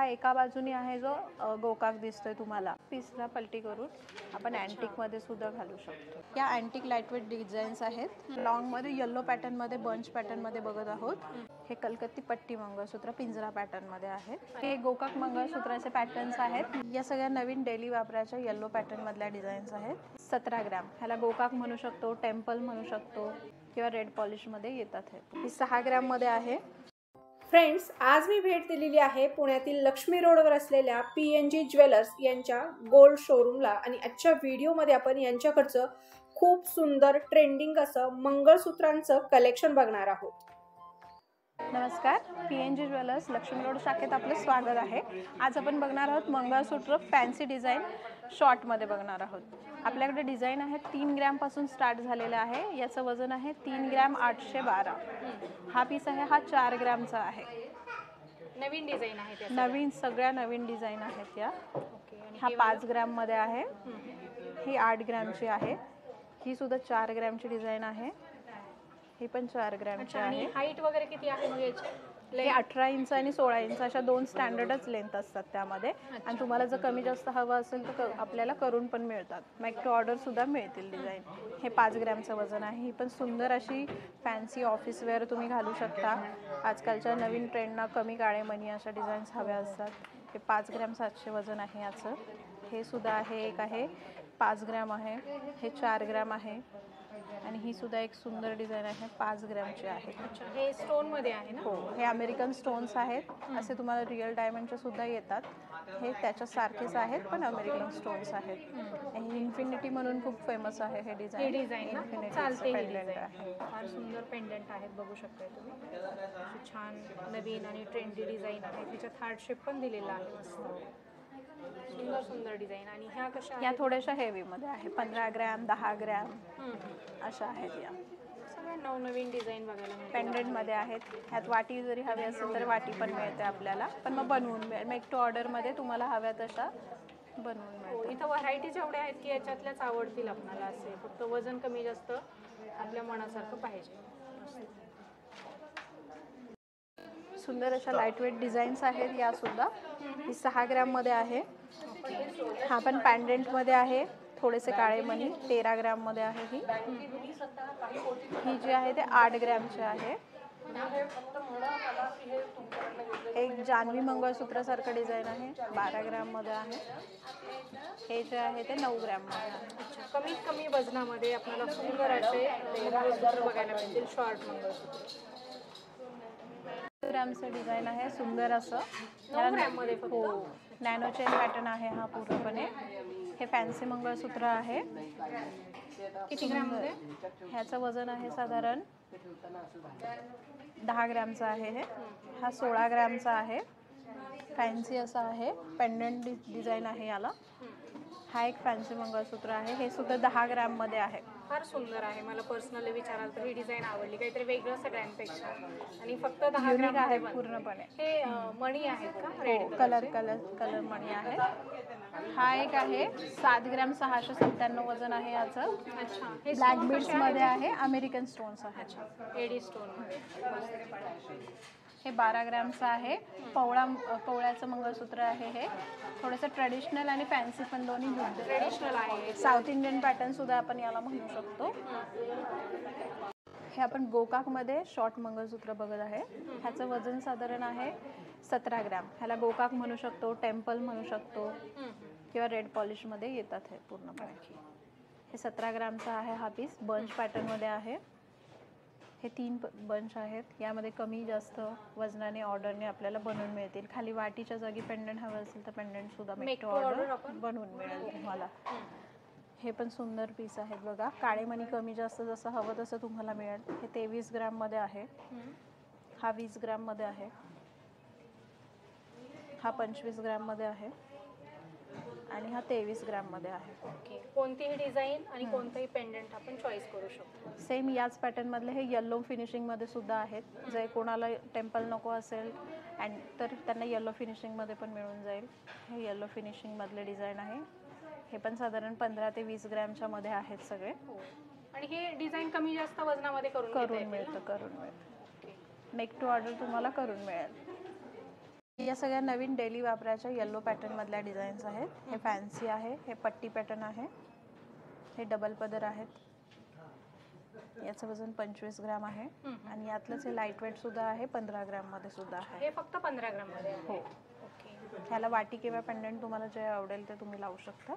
हा एका बाजूने आहे जो गोकाक दिसतोय तुम्हाला, पीसला पलटी करून आपण अँटिक मध्ये सुद्धा घालू शकतो. या अँटिक लाईटवेट डिझाईन्स आहेत. लॉंग मध्ये येलो पॅटर्न मध्ये, बंच पॅटर्न मध्ये बघत आहोत. हे कलकत्ती पट्टी मंगळसूत्र पिंजरा पॅटर्न मध्ये आहे. हे गोकाक मंगळसूत्राचे पॅटर्न्स आहेत. या सगळ्या नवीन डेली वापराच्या येलो पॅटर्न मधल्या डिझाईन्स आहेत. 17 ग्रॅम. ह्याला गोकाक म्हणू शकतो, टेम्पल म्हणू शकतो किंवा रेड पॉलिश मध्ये येतात. हे 6 ग्रॅम मध्ये आहे. फ्रेंड्स, आज मी भेट दिलेली आहे पुण्यातील लक्ष्मी रोडवर असलेल्या PNG ज्वेलर्स यांच्या गोल्ड शोरूमला. आणि आजच्या व्हिडिओमध्ये आपण यांच्याकडचं खूप सुंदर ट्रेंडिंग असं मंगळसूत्रांचं कलेक्शन बघणार आहोत. नमस्कार, PNG ज्वेलर्स लक्ष्मी रोड शाखेत आपलं स्वागत आहे. आज आपण बघणार आहोत मंगळसूत्र फॅन्सी डिझाईन शॉर्टमध्ये बघणार आहोत. आपल्याकडे डिझाईन आहे 3 ग्रॅम पासून स्टार्ट झालेला आहे. याचं वजन आहे 3 ग्रॅम 812. हा पीस आहे, हा 4 ग्रॅमचा आहे. नवीन डिझाईन आहे, नवीन सगळ्या नवीन डिझाईन आहेत या. हा 5 ग्रॅम मध्ये आहे. ही 8 ग्रॅमची आहे. ही सुद्धा 4 ग्रॅमची डिझाईन आहे. ही पण 4 ग्रॅमची आहे. हाईट वगैरे किती आहे मग याची? हे 18 इंच आणि 16 इंच अशा 2 स्टँडर्डच लेंथ असतात त्यामध्ये. आणि तुम्हाला जर कमी जास्त हवं असेल तर आपल्याला करून पण मिळतात. मेक टू ऑर्डर सुद्धा मिळतील डिझाईन. हे 5 ग्रॅमचं वजन आहे. ही पण सुंदर अशी फॅन्सी ऑफिस वेअर तुम्ही घालू शकता. आजकालच्या नवीन ट्रेंडना कमी काळे मणी अशा डिझाईन्स हव्या असतात. हे 5 ग्रॅम 700 वजन आहे याचं. हे सुद्धा आहे, एक आहे 5 ग्रॅम आहे. हे 4 ग्रॅम आहे. आणि ही सुद्धा एक सुंदर डिझाईन आहे, 5 ग्रॅमची आहे. हे स्टोन मध्ये आहे ना? हो, हे अमेरिकन स्टोन्स आहेत. असे तुम्हाला रिअल डायमंडचे सुद्धा येतात. हे त्याच्या सारखेच आहेत पण अमेरिकन स्टोन्स आहेत. इन्फिनिटी म्हणून खूप फेमस आहे हे डिझाईन. इन्फिनिटी पेंडंट आहे. फार सुंदर पेंडंट आहेत, बघू शकताय तुम्ही. छान नवीन आणि ट्रेंडी डिझाईन आहे. त्याच्यात हार्ट शेप पण दिलेला आहे. मस्त सुंदर सुंदर डिझाईन. आणि ह्या कशा? या थोड्याशा हेवी मध्ये आहे. 15 ग्रॅम 10 ग्रॅम अशा आहेत. या सगळ्या नवनवीन डिझाईन बघायला मिळतात. पेंडंट मध्ये आहेत. ह्यात वाटी जरी हवी असेल तर वाटी पण मिळते आपल्याला, पण मग बनवून मिळेल. मेक टू ऑर्डर मध्ये तुम्हाला हव्या तशा बनवून मिळेल. इथं व्हरायटीज एवढ्या आहेत की याच्यातल्याच आवडतील आपल्याला. असे फक्त वजन कमी जास्त आपल्या मनासारखं पाहिजे. सुंदर अशा लाईटवेट डिझाईन्स आहेत या सुद्धा. ही 6 ग्रॅम मध्ये आहे. हा पण पॅन्डेंट मध्ये आहे. थोडेसे काळे मणी 13 ग्रॅम मध्ये आहे. ही जी आहे ते 8 ग्रॅमची आहे. एक जान्हवी मंगळसूत्रासारखं डिझाईन आहे, 12 ग्रॅम मध्ये आहे. हे जे आहे ते 9 ग्रॅम मध्ये आहे. कमीत कमी वजनामध्ये आपल्याला सुंदर असे मंगळसूत्र बघायला मिळतील. शॉर्ट मंगळसूत्र ग्रॅमचं डिझाईन आहे, सुंदर असं. 9 ग्रॅम मध्ये फक्त. हो, नॅनो चेन पॅटर्न आहे हा पूर्णपणे. हे फॅन्सी मंगळसूत्र आहे. किती ग्रॅम मध्ये? ह्याचं वजन आहे साधारण 10 ग्रॅमचं आहे. हे हा 16 ग्रॅमचा आहे. फॅन्सी असा आहे. पेंडंट डिझाईन आहे याला. हा एक फॅन्सी मंगळसूत्र आहे. हे सुद्धा 10 ग्रॅम मध्ये आहे. फार सुंदर आहे. मला पर्सनली विचाराल तर ही डिझाईन आवडली. काहीतरी वेगळं सगळ्यांपेक्षा. आणि फक्त 10 ग्रॅम आहे पूर्णपणे. हे मणी आहेत का? हो, कलर मणी आहे. हा एक आहे 7 ग्रॅम 697 वजन आहे याचं. अच्छा, हे ब्लॅक बीड्स मध्ये आहे. अमेरिकन स्टोन्स आहेत. AD stone. हे 12 ग्रॅमचं आहे. पवळ्याचं मंगळसूत्र आहे. हे थोडंसं ट्रेडिशनल आणि फॅन्सी पण दोन्ही मिळते. ट्रेडिशनल आहे. साऊथ इंडियन पॅटर्न सुद्धा आपण याला म्हणू शकतो. हे आपण गोकाक मध्ये शॉर्ट मंगळसूत्र बघत आहे. ह्याचं वजन साधारण आहे 17 ग्रॅम. ह्याला गोकाक म्हणू शकतो, टेम्पल म्हणू शकतो किंवा रेड पॉलिश मध्ये येतात. हे पूर्णपणे हे 17 ग्रॅमचा आहे. हा पीस बंच पॅटर्न मध्ये आहे. हे 3 बंच आहेत. यामध्ये कमी जास्त वजनाने ऑर्डरने आपल्याला बनवून मिळतील. खाली वाटीच्या जागी पेंडंट हवं असेल तर पेंडंट सुद्धा मेक टू ऑर्डर बनवून मिळेल तुम्हाला. हे पण सुंदर पीस आहेत बघा. काळे मणी कमी जास्त जसं हवं तसं तुम्हाला मिळेल. हे 23 ग्रॅम मध्ये आहे. हा 20 ग्रॅम मध्ये आहे. हा 25 ग्रॅम मध्ये आहे. आणि हा 23 ग्रॅम मध्ये आहे. ओके, कोणतीही डिझाईन आणि कोणतंही पेंडंट आपण चॉईस करू शकतो. सेम याच पॅटर्न मधले हे येलो फिनिशिंग मध्ये सुद्धा आहेत. जर कोणाला टेम्पल नको असेल तर त्यांना येलो फिनिशिंग मध्ये पण मिळून जाईल. हे येलो फिनिशिंग मधले डिझाईन आहे. हे पण साधारण 15 ते 20 ग्रॅमच्या मध्ये आहेत सगळे. आणि हे डिझाईन कमी जास्त वजनामध्ये करून मिळतं. मेक टू ऑर्डर तुम्हाला करून मिळेल. या सगळ्या नवीन डेली वापरायच्या येलो पॅटर्न मधल्या डिझाईन्स आहेत. हे फॅन्सी आहे, हे पट्टी पॅटर्न आहे, हे डबल पदर आहेत. याचं वजन 25 ग्रॅम आहे आणि यातलंच हे लाईट वेट सुद्धा आहे, 15 ग्रॅम मध्ये सुद्धा आहे. हे फक्त 15 ग्रॅम मध्ये आहे. हो. ओके. ह्याला वाटी किंवा पेंडंट तुम्हाला जे आवडेल ते तुम्ही लावू शकता.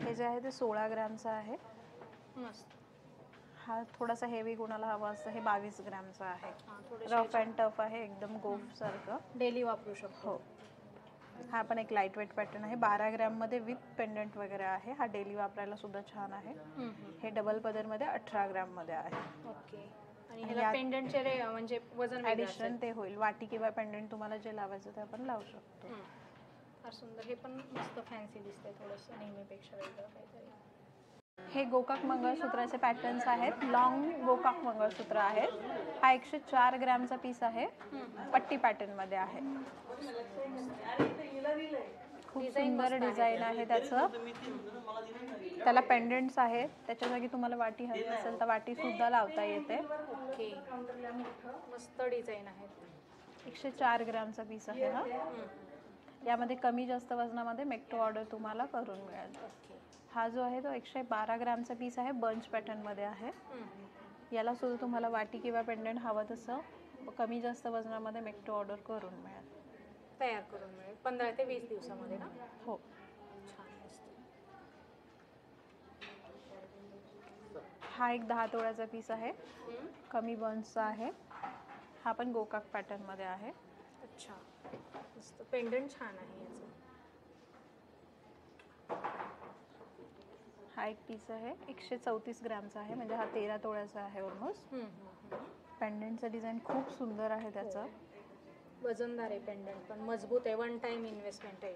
हे जे आहे ते 16 ग्रॅमचं आहे. मस्त. हा थोडासा हेवी कोणाला हवा असतं, हे 22 ग्रॅमचा आहे. रफ अँड टफ आहे, एकदम गोफ सारखं, डेली वापरू शकतो. हो. हा पण एक लाईट वेट पॅटर्न आहे, 12 ग्रॅम मध्ये विथ पेंडंट वगैरे आहे. हा डेली वापरायला सुद्धा छान आहे. हे डबल पदर मध्ये 18 ग्रॅम मध्ये आहे. ओके. आणि ह्याला पेंडंटचे म्हणजे वजन ॲडिशन ते होईल. वाटी किंवा पेंडंट तुम्हाला जे लावायचं ते आपण लावू शकतो. फार सुंदर. हे पण मस्त फॅन्सी दिसतंय, थोडंसं नेहमीपेक्षा वेगळं काहीतरी. हे गोकाक मंगळसूत्राचे पॅटर्न्स आहेत. लॉंग गोकाक मंगळसूत्र आहेत. हा 104 ग्रॅमचा पीस आहे, पट्टी पॅटर्न मध्ये आहे. खूप सुंदर डिझाईन आहे त्याचं. त्याला पेंडंट्स आहेत, त्याच्या जागी तुम्हाला वाटी हवी असेल तर वाटी सुद्धा लावता येते. ओके. मस्त डिझाईन आहे. 104 ग्रॅमचा पीस आहे हा. यामध्ये कमी जास्त वजनामध्ये मेक टू ऑर्डर तुम्हाला करून मिळेल. हा जो आहे तो 112 ग्रॅमचा पीस आहे, बंच पॅटर्न मध्ये आहे. याला सुद्धा तुम्हाला वाटी किंवा पेंडंट हवं तसं कमी जास्त वजनामध्ये मेक टू ऑर्डर करून मिळेल, तयार करून मिळेल. 15 ते 20 दिवसामध्ये ना. हो. छान मस्त. हा एक 10 तोळ्याचा पीस आहे, कमी बंचचा आहे. हा पण गोकाक पॅटर्न मध्ये आहे. अच्छा. मस्त. पेंडंट छान आहे याचं. हा एक पीस आहे, 134 ग्रॅमचा आहे, म्हणजे हा 13 तोळ्याचा आहे ऑलमोस्ट. पेंडंटचं डिझाईन खूप सुंदर आहे त्याचं. वजनदार आहे पेंडंट, पण मजबूत आहे. वन टाइम इन्व्हेस्टमेंट आहे.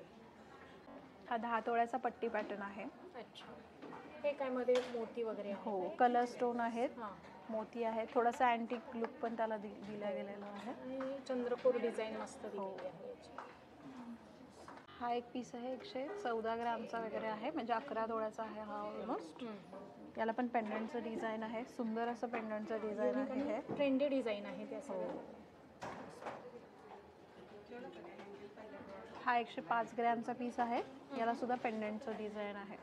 हा 10 तोळ्याचा पट्टी पॅटर्न आहे. अच्छा. हे काय मध्ये मोती वगैरे आहे? हो, कलर स्टोन आहेत, हां. मोती आहे, थोडासा अँटिक लुक पण त्याला दिला गेलेला आहे. आणि चंद्रकोर डिझाईन मस्त दिलेली आहे याची. हा एक पीस आहे, 114 ग्रॅमचा वगैरे आहे, म्हणजे 11 तोळ्याचा आहे हा ऑलमोस्ट. याला पण पेंडंटचं डिझाईन आहे, सुंदर असं पेंडंटचं डिझाईन आहे. हे ट्रेंडी डिझाईन आहे त्या. हा 105 ग्रॅमचा पीस आहे, याला सुद्धा पेंडंटचं डिझाईन आहे.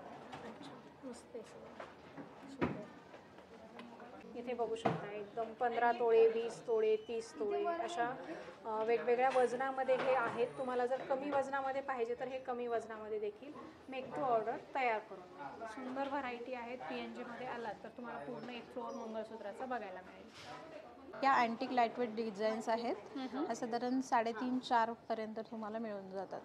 मस्त आहे सगळं. इथे बघू शकता एकदम 15 तोळे, 20 तोळे, 30 तोळे अशा वेगवेगळ्या वजनामध्ये हे आहेत. तुम्हाला जर कमी वजनामध्ये पाहिजे तर हे कमी वजनामध्ये देखील मेक टू ऑर्डर तयार करून. सुंदर व्हरायटी आहेत. PNG मध्ये आलात तर तुम्हाला पूर्ण एक फ्लोअर मंगळसूत्राचा बघायला मिळेल. या अँटिक लाईटवेट डिझाईन्स आहेत. हा साधारण 3.5-4 पर्यंत तुम्हाला मिळून जातात.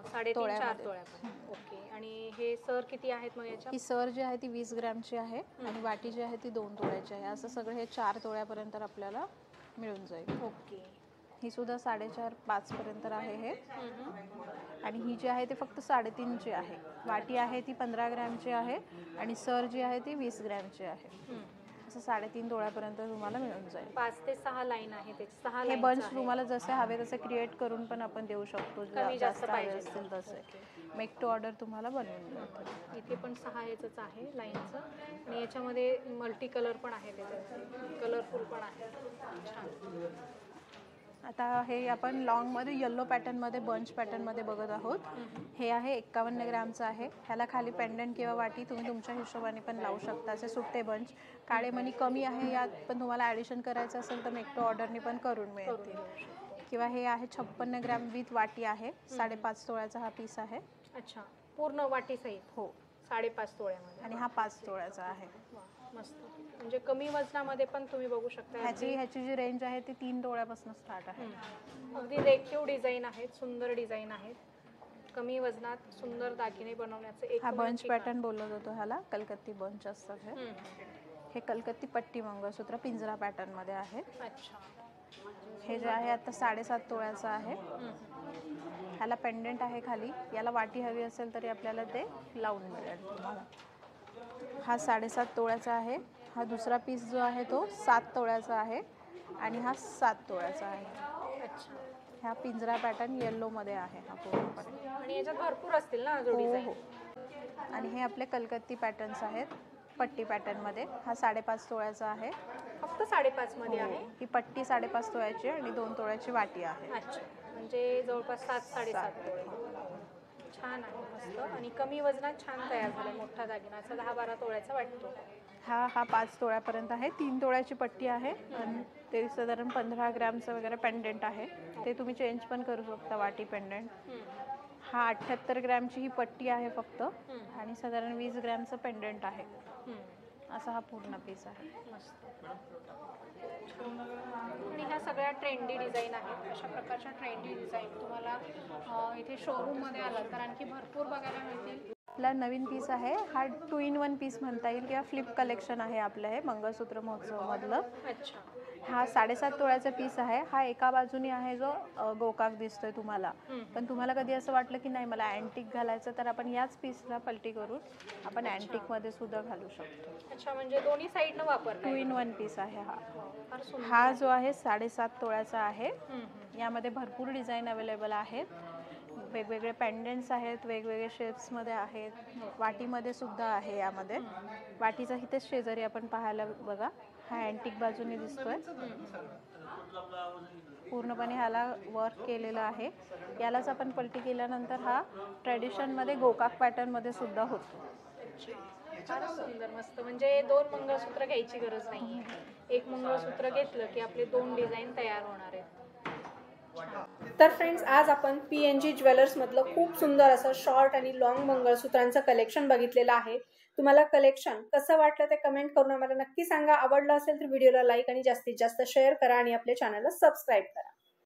3.5-4 तोळ्यापर्यंत. ओके. आणि हे सर किती आहेत मग याच्या? ही सर जी आहे ती 20 ग्रॅमची आहे आणि वाटी जी आहे ती 2 तोळ्याची आहे. असं सगळं हे 4 तोळ्यापर्यंत आपल्याला मिळून जाईल. ओके. ही सुद्धा 4.5-5 पर्यंत आहे हे. आणि ही जी आहे ती फक्त 3.5ची आहे. वाटी आहे ती 15 ग्रॅमची आहे आणि सर जी आहे ती 20 ग्रॅमची आहे. असं 3.5 तोळ्यापर्यंत तुम्हाला मिळून जाईल. 5 ते 6 लाईन आहे त्याची. 6 हे बंच तुम्हाला जसे हवे तसे क्रिएट करून पण आपण देऊ शकतो, जास्त हवे असतील तसे. मेक टू ऑर्डर तुम्हाला बनवून मिळतं. इथे पण 6 याचंच आहे लाईनचं. आणि याच्यामध्ये मल्टी कलर पण आहे, त्याच्यामध्ये कलरफुल पण आहे. छान. आता हे आपण लॉंगमध्ये येलो पॅटर्नमध्ये बंच पॅटर्नमध्ये बघत आहोत. हे आहे 51 ग्रॅमचं आहे. ह्याला खाली पेंडंट किंवा वाटी तुम्ही तुमच्या हिशोबाने पण लावू शकता. असे सुट्टे बंच. काळे मणी कमी आहे, यात पण तुम्हाला ॲडिशन करायचं असेल तर मेक टू ऑर्डरनी पण करून मिळतील. किंवा हे आहे 56 ग्रॅम विथ वाटी आहे, 5.5 तोळ्याचा हा पीस आहे. अच्छा. पूर्ण वाटी सहित? हो. 5.5 तोळ्यामध्ये. आणि हा 5 तोळ्याचा आहे. मस्त. म्हणजे कमी वजनामध्ये पण तुम्ही बघू शकता. ह्याची जी रेंज आहे ती 3 तोळ्यापासून स्टार्ट आहे. अगदी रेखीव डिझाईन आहेत, सुंदर डिझाईन आहेत. कमी वजनात सुंदर दागिने बनवण्याचं एक हा बंच पॅटर्न बोलत होतो ह्याला, कलकत्ती बंच असतात हे. हे कलकत्ती पट्टी मंगळसूत्र पिंजरा पॅटर्न मध्ये आहे. अच्छा. हे जे आहे आता 7.5 तोळ्याचं आहे. ह्याला पेंडंट आहे खाली. याला वाटी हवी असेल तरी आपल्याला ते लावून मिळेल तुम्हाला. हा 7.5 तोळ्याचा आहे. हा दुसरा पीस जो आहे तो 7 तोळ्याचा आहे आणि हा 7 तोळ्याचा आहे. अच्छा. हा पिंजरा पॅटर्न येलो मध्ये आहे हा पूर्णपणे. आणि याच्यात भरपूर असतील ना जो डिझाईन? हो. आणि हे आपले कलकत्ती पॅटर्न्स आहेत पट्टी पॅटर्न मध्ये. हा 5.5 तोळ्याचा आहे. फक्त 5.5 मध्ये आहे. ही पट्टी 5.5 तोळ्याची आणि 2 तोळ्याची वाटी आहे. अच्छा. म्हणजे जवळपास 7-7.5 तोळे. छान आहे, मस्त. आणि कमी वजनात छान तयार झाला मोठा दागिना, असा 10-12 तोळ्याचा वाटतो. हा 5 तोळ्यापर्यंत आहे. 3 तोळ्याची पट्टी आहे आणि ते साधारण 15 ग्रॅमचं वगैरे पेंडेंट आहे. ते तुम्ही चेंज पण करू शकता, वाटी पेंडेंट. हा 78 ग्रॅमची ही पट्टी आहे फक्त आणि साधारण 20 ग्रॅमचं पेंडेंट आहे. असा हा पूर्ण पीस आहे. मस्त. आणि ह्या सगळ्या ट्रेंडी डिझाईन आहेत. अशा प्रकारच्या ट्रेंडी डिझाईन तुम्हाला इथे शोरूममध्ये आलात तर आणखी भरपूर बघायला मिळतील. आपला नवीन पीस आहे हा 2 in 1 पीस म्हणता येईल किंवा फ्लिप कलेक्शन आहे आपलं हे मंगळसूत्र महोत्सवमधलं. अच्छा. हा 7.5 तोळ्याचा पीस आहे. हा एका बाजूने आहे जो गोकाक दिसतोय तुम्हाला. पण तुम्हाला कधी असं वाटलं की नाही मला अँटिक घालायचं तर आपण याच पीसला पलटी करून आपण अँटिक मध्ये सुद्धा घालू शकतो. अच्छा, म्हणजे दोन्ही साईडनं वापरता 2 in 1 पीस आहे हा. फार सुंदर. हा जो आहे 7.5 तोळ्याचा आहे. यामध्ये भरपूर डिझाईन अवेलेबल आहेत. वेगवेगळे पेंडेंट्स आहेत, वेगवेगळे शेप्समध्ये आहेत, वाटीमध्ये सुद्धा आहे. यामध्ये वाटीचा इथे शेजारी आपण पाहायला बघा, हा अँटिक बाजूने दिसतोय. पूर्णपणे ह्याला वर्क केलेलं आहे. यालाच आपण पलटी केल्यानंतर हा ट्रेडिशनमध्ये गोकाक पॅटर्नमध्ये सुद्धा होतो. फार सुंदर, मस्त. म्हणजे 2 मंगळसूत्र घ्यायची गरज नाही. एक मंगळसूत्र घेतलं की आपले 2 डिझाईन तयार होणार आहेत. तर फ्रेंड्स, आज आपण PNG ज्वेलर्समधलं खूप सुंदर असं शॉर्ट आणि लॉंग मंगळसूत्रांचं कलेक्शन बघितलेलं आहे. तुम्हाला कलेक्शन कसं वाटलं ते कमेंट करून आम्हाला नक्की सांगा. आवडलं असेल तर व्हिडिओला लाईक आणि जास्तीत जास्त शेअर करा आणि आपल्या चॅनलला सबस्क्राईब करा.